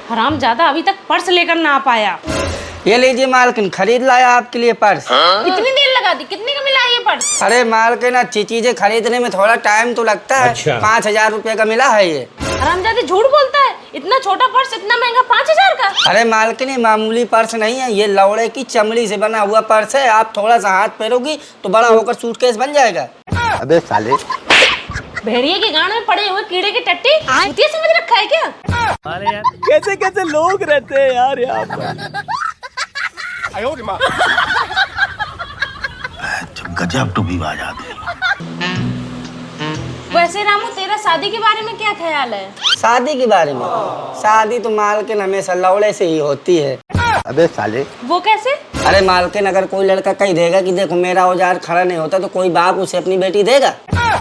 हरामजादा अभी तक पर्स लेकर ना आ पाया। ये लीजिए मालकिन, खरीद लाया आपके लिए पर्स। कितनी देर लगा दी, कितने का मिला ये पर्स? अरे मालकिन, अच्छी चीजें खरीदने में थोड़ा टाइम तो लगता है। अच्छा। 5,000 रुपए का मिला है ये। हरामजादी झूठ बोलता है, इतना छोटा पर्स इतना महंगा 5,000 का? अरे मालकिन, ये मामूली पर्स नहीं है, ये लौड़े की चमड़ी से बना हुआ पर्स है। आप थोड़ा सा हाथ फेरोगी तो बड़ा होकर सूटकेस बन जाएगा। अबे साले, भेड़िए के गांड में पड़े हुए कीड़े की टट्टी चूतिया समझ रखा है क्या? अरे यार कैसे कैसे लोग रहते हैं यार यहाँ पर। गजब टू भी बात है। वैसे रामू, तेरा शादी के बारे में क्या ख्याल है? शादी के बारे में? शादी तो मालकिन हमेशा लौड़े से ही होती है। अबे साले, वो कैसे? अरे मालकिन, अगर कोई लड़का कही देगा कि देखो मेरा औजार खड़ा नहीं होता, तो कोई बाप उसे अपनी बेटी देगा?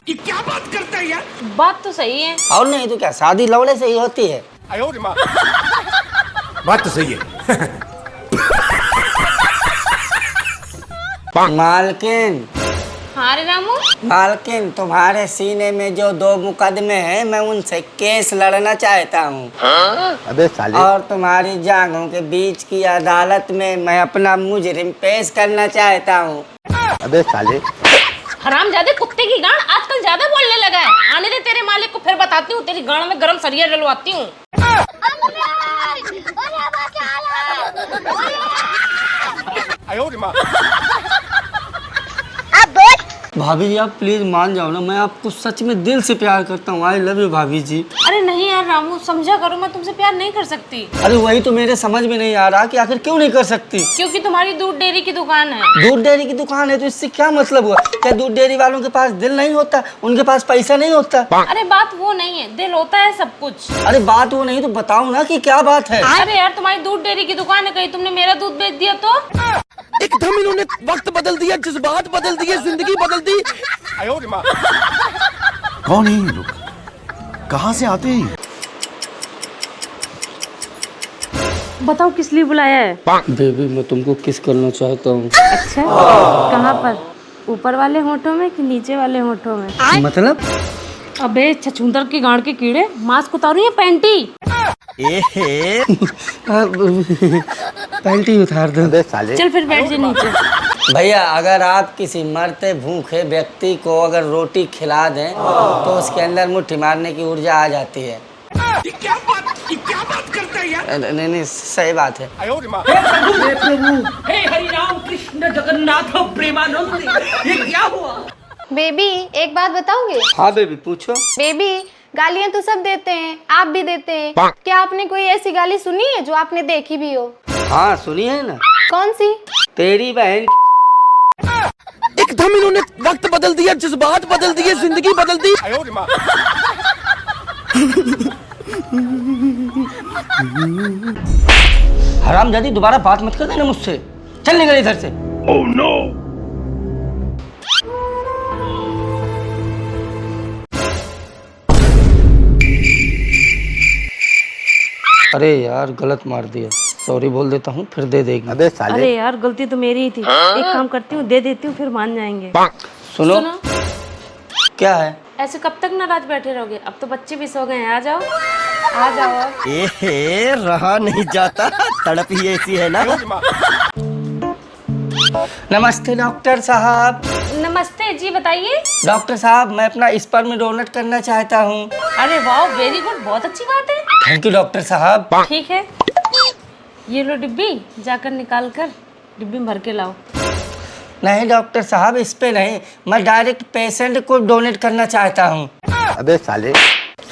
ये क्या बात करता है यार। बात तो सही है। और नहीं तो क्या, शादी लौड़े से ही होती है। बात तो सही है। मालकिन, हाँ रे रामू, मालकिन, तुम्हारे सीने में जो 2 मुकदमे हैं, मैं उनसे केस लड़ना चाहता हूँ। अबे साले, और तुम्हारी जांघों के बीच की अदालत में मैं अपना मुजरिम पेश करना चाहता हूँ। अबे साले, हरामजादे कुत्ते की गांड आजकल ज्यादा बोलने लगा है। आने दे तेरे मालिक को, फिर बताती हूँ तेरी गांड में गरम सरिया डलवाती हूँ। भाभी जी, आप प्लीज मान जाओ ना, मैं आपको सच में दिल से प्यार करता हूँ। आई लव यू भाभी जी। अरे नहीं यार रामू, समझा करो, मैं तुमसे प्यार नहीं कर सकती। अरे वही तो मेरे समझ में नहीं आ रहा कि आखिर क्यों नहीं कर सकती। क्योंकि तुम्हारी दूध डेयरी की दुकान है। दूध डेयरी की दुकान है तो इससे क्या मतलब हुआ? क्या दूध डेयरी वालों के पास दिल नहीं होता? उनके पास पैसा नहीं होता? अरे बात वो नहीं है, दिल होता है सब कुछ। अरे बात वो नहीं तो बताओ ना कि क्या बात है। अरे यार, तुम्हारी दूध डेयरी की दुकान है, कहीं तुमने मेरा दूध बेच दिया तो? एकदम इन्होंने वक्त बदल दिया, जज्बात बदल दिए, जिंदगी बदल दी। कौन है ये लोग? कहाँ से आते हैं? बताओ किस लिए बुलाया है? बेबी, मैं तुमको किस करना चाहता हूँ। अच्छा, कहाँ पर? ऊपर वाले होठों में कि नीचे वाले होठों में? मतलब? अबे छछूंदर की गांड के कीड़े, मास्क उतारू या पैंटी? पैंटी उतार दो। अबे साले, चल फिर बैठ जा नीचे। भैया, अगर आप किसी मरते भूखे व्यक्ति को अगर रोटी खिला दें तो उसके अंदर मुट्ठी मारने की ऊर्जा आ जाती है। ये क्या बात करता है यार। नहीं नहीं, सही बात है। हे हरि राम कृष्ण जगन्नाथ प्रेमानंद, ये क्या हुआ? बेबी, एक बात बताओगे? हाँ बेबी, पूछो। बेबी, गालियाँ तो सब देते हैं, आप भी देते हैं। क्या आपने कोई ऐसी गाली सुनी है जो आपने देखी भी हो? हाँ, सुनी है ना। कौन सी? तेरी बहन। एकदम इन्होंने वक्त बदल दिया, जज्बात बदल दिए, जिंदगी बदल दी। हरामजादी, दोबारा बात मत कर देना मुझसे। चल निकल इधर से। Oh no. अरे यार, गलत मार दिया। सॉरी बोल देता हूँ, फिर दे देगी। अबे साले, अरे यार, गलती तो मेरी ही थी। एक काम करती हूँ, दे देती हूँ, फिर मान जाएंगे। सुनो, सुनो, क्या है? ऐसे कब तक नाराज बैठे रहोगे? अब तो बच्चे भी सो गए हैं, आ जाओ, आ जाओ। रहा नहीं जाता, तड़प ही ऐसी है ना। नमस्ते डॉक्टर साहब। नमस्ते जी, बताइए। डॉक्टर साहब, मैं अपना स्पर्म डोनेट करना चाहता हूँ। अरे वाह, वेरी गुड, बहुत अच्छी बात है। थैंक यू डॉक्टर साहब। ठीक है, ये लो डिब्बी, जाकर निकाल कर डिब्बी में भर के लाओ। नहीं डॉक्टर साहब, इस पे नहीं, मैं डायरेक्ट पेशेंट को डोनेट करना चाहता हूँ। अबे साले,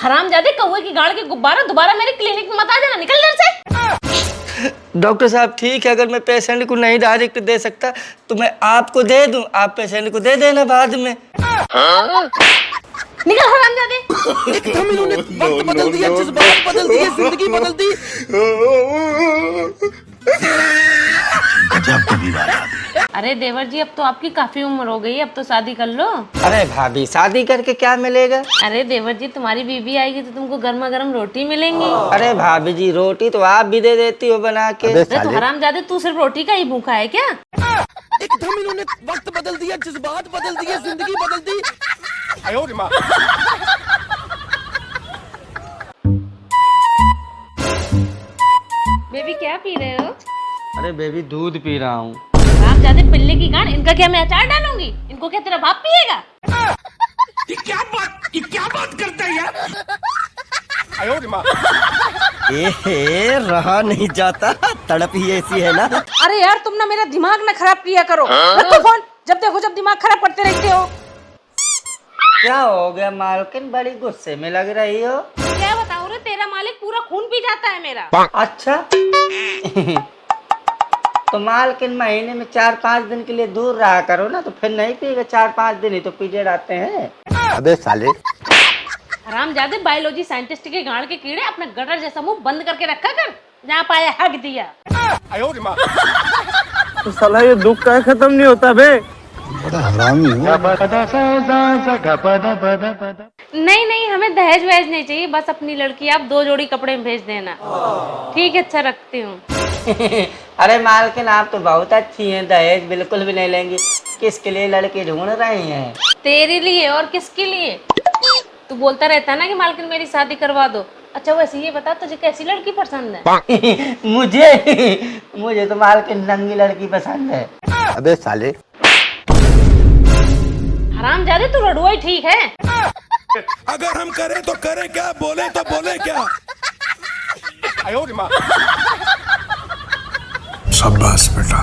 हरामजादे, कौवे की गाड़ के गुब्बारा, दोबारा मेरे क्लिनिक में मत आ जाना, निकल इधर से। डॉक्टर साहब ठीक है, अगर मैं पेशेंट को नहीं डायरेक्ट दे सकता तो मैं आपको दे दूं, आप पेशेंट को दे देना बाद में। निकल हरामजादे। एकदम इन्होंने वक्त बदल दिया, जज्बात बदल दिए, जिंदगी बदल दी। गजब टू भी बात है। अरे देवर जी, अब तो आपकी काफी उम्र हो गई, अब तो शादी कर लो। अरे भाभी, शादी करके क्या मिलेगा? अरे देवर जी, तुम्हारी बीबी आएगी तो तुमको गर्मा गर्म रोटी मिलेंगी। अरे भाभी जी, रोटी तो आप भी दे देती हो बना के। अबे अरे तो साले, हरामजादे, तू सिर्फ रोटी का ही भूखा है क्या? एकदम इन्होंने वक्त बदल दिया, जज्बात बदल दिए, जिंदगी बदल दी। बेबी क्या पी रहे हो? अरे बेबी दूध पी रहा हूँ। राम जादे पिल्ले की गांड, इनका क्या मैं अचार डालूंगी? इनको क्या तेरा बाप पिएगा? ये क्या बात करता है यार? रहा नहीं जाता, तड़प ही ऐसी है ना। अरे यार तुम ना मेरा दिमाग ना खराब किया करो। रखो फोन, जब देखो जब दिमाग खराब करते रहते हो। क्या हो गया मालकिन, बड़ी गुस्से में लग रही हो? क्या बताऊं रे, तेरा मालिक पूरा खून पी जाता है मेरा। अच्छा तो मालकिन महीने में 4-5 दिन के लिए दूर रहा करो ना, तो फिर नहीं पिएगा। 4-5 दिन ही तो पीरियड आते हैं। अबे साले, हरामजादे बायोलॉजी साइंटिस्ट के गांड के कीड़े, अपने गटर जैसा मुंह बंद करके रखा कर, जहाँ पाया हक दिया। तो साला ये दुख का खत्म नहीं होता बे। बड़ा हरामी हूँ। नहीं नहीं, हमें दहेज वहेज नहीं चाहिए, बस अपनी लड़की आप 2 जोड़ी कपड़े में भेज देना। ठीक है, अच्छा रखती हूँ। अरे मालकिन आप तो बहुत अच्छी हैं, दहेज बिल्कुल भी नहीं लेंगी। किसके लिए लड़की ढूंढ रही हैं? तेरे लिए और किसके लिए? तू बोलता रहता है ना कि मालकिन मेरी शादी करवा दो। अच्छा वैसे ये बता, तुझे कैसी लड़की पसंद है? मुझे तो मालकिन नंगी लड़की पसंद है। अबे साले, हरामजादे तू रडुआ ही ठीक है। अगर हम करें तो करें क्या, बोले तो बोले क्या? शाबाश बेटा।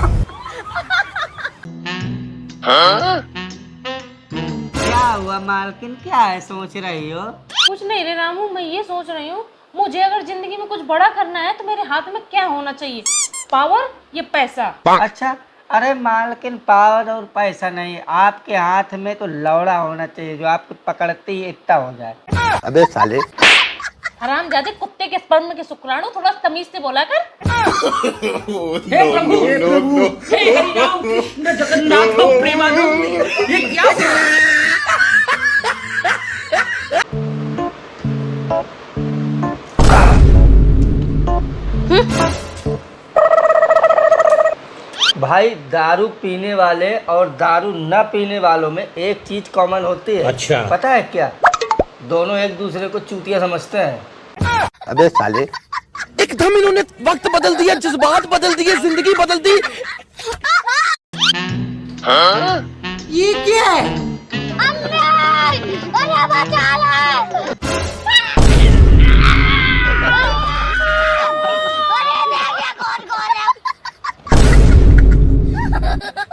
क्या हुआ मालकिन, क्या है सोच रही हो? कुछ नहीं रे रामू, मैं ये सोच रही हूँ, मुझे अगर जिंदगी में कुछ बड़ा करना है तो मेरे हाथ में क्या होना चाहिए? पावर या पैसा? अच्छा, अरे मालकिन पावर और पैसा नहीं, आपके हाथ में तो लौड़ा होना चाहिए, जो आपको पकड़ते ही इतना हो जाए। अबे साले, हरामजादे कुत्ते के स्पर्म के शुक्राणु, थोड़ा तमीज से बोला कर। हे प्रभु, हे हरि राम कृष्ण जगन्नाथ प्रेमानंद, ये क्या भाई दारू पीने वाले और दारू न पीने वालों में एक चीज कॉमन होती है। अच्छा, पता है क्या? दोनों एक दूसरे को चूतिया समझते हैं। अबे साले, एकदम इन्होंने वक्त बदल दिया, जज्बात बदल दिए, जिंदगी बदल दी। ये क्या है?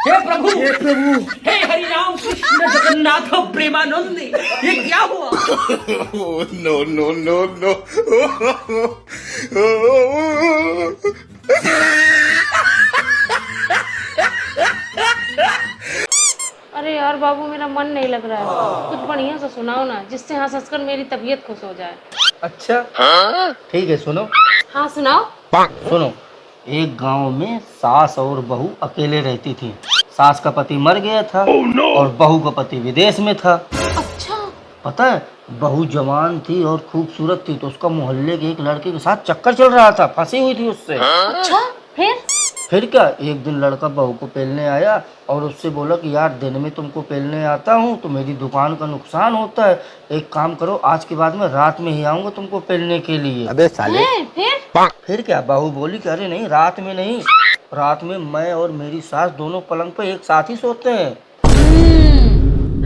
हे प्रभु, हे हरि राम कृष्ण जगन्नाथ प्रेमानंद, ये क्या हुआ? No no no no. अरे यार बाबू, मेरा मन नहीं लग रहा है, कुछ बढ़िया सा सुनाओ ना, जिससे हंस हंस कर मेरी तबीयत खुश हो जाए। अच्छा ठीक है, सुनो। हाँ सुनाओ। सुनो, एक गांव में सास और बहू अकेले रहती थी। सास का पति मर गया था और बहू का पति विदेश में था। अच्छा। पता है, बहू जवान थी और खूबसूरत थी, तो उसका मोहल्ले के एक लड़के के साथ चक्कर चल रहा था, फंसी हुई थी उससे। अच्छा फिर क्या, एक दिन लड़का बहू को पेलने आया और उससे बोला कि यार दिन में तुमको पेलने आता हूँ तो मेरी दुकान का नुकसान होता है, एक काम करो आज के बाद मैं रात में ही आऊँगा तुमको पेलने के लिए। अबे साले, फिर क्या, बहू बोली कि अरे नहीं, रात में नहीं, रात में मैं और मेरी सास दोनों पलंग पे एक साथ ही सोते हैं।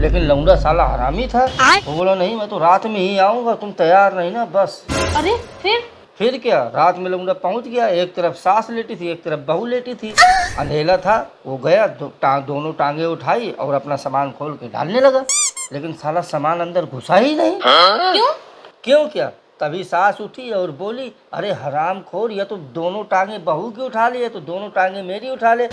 लेकिन लौंडा साला हरामी था, वो बोला नहीं मैं तो रात में ही आऊँगा, तुम तैयार नहीं ना बस। अरे फिर क्या, रात में लौंडा पहुंच गया, एक तरफ सास लेटी थी एक तरफ बहू लेटी थी, अंधेला था, वो गया दोनों टांगे उठाई और अपना सामान खोल के डालने लगा, लेकिन साला सामान अंदर घुसा ही नहीं। क्यों क्या, तभी सास उठी और बोली अरे हरामखोर, या तो दोनों टांगे बहू की उठा ले या तो दोनों टांगे मेरी उठा ले,